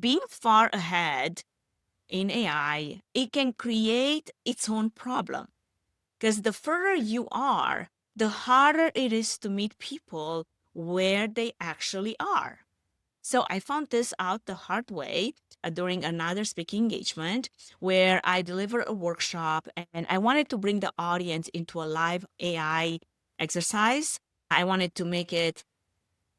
being far ahead in AI, it can create its own problem. Because the further you are, the harder it is to meet people where they actually are. So I found this out the hard way during another speaking engagement where I delivered a workshop and I wanted to bring the audience into a live AI exercise. I wanted to make it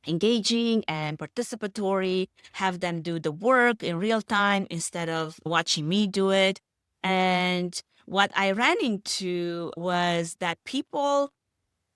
engaging and participatory, have them do the work in real time instead of watching me do it. And what I ran into was that people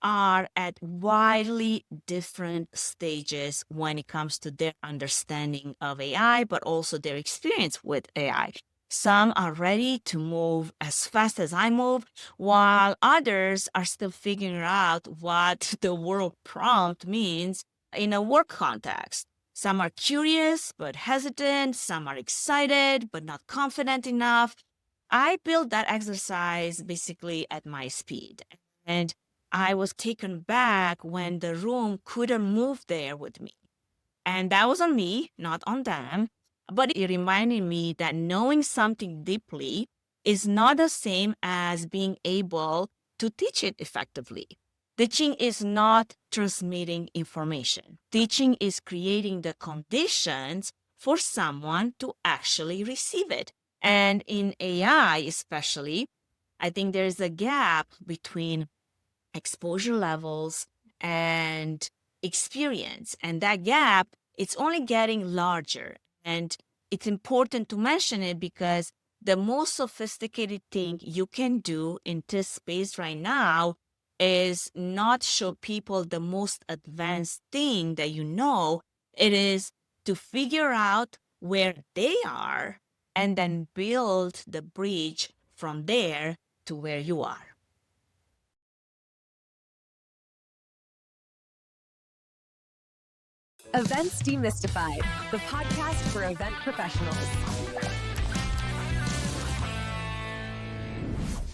are at widely different stages when it comes to their understanding of AI, but also their experience with AI. Some are ready to move as fast as I move, while others are still figuring out what the word prompt means in a work context. Some are curious but hesitant, some are excited but not confident enough. I built that exercise basically at my speed. And I was taken back when the room couldn't move there with me. And that was on me, not on them. But it reminded me that knowing something deeply is not the same as being able to teach it effectively. Teaching is not transmitting information. Teaching is creating the conditions for someone to actually receive it. And in AI, especially, I think there's a gap between exposure levels and experience. And that gap, it's only getting larger. And it's important to mention it because the most sophisticated thing you can do in this space right now is not show people the most advanced thing that you know. It is to figure out where they are and then build the bridge from there to where you are. Events Demystified, the podcast for event professionals.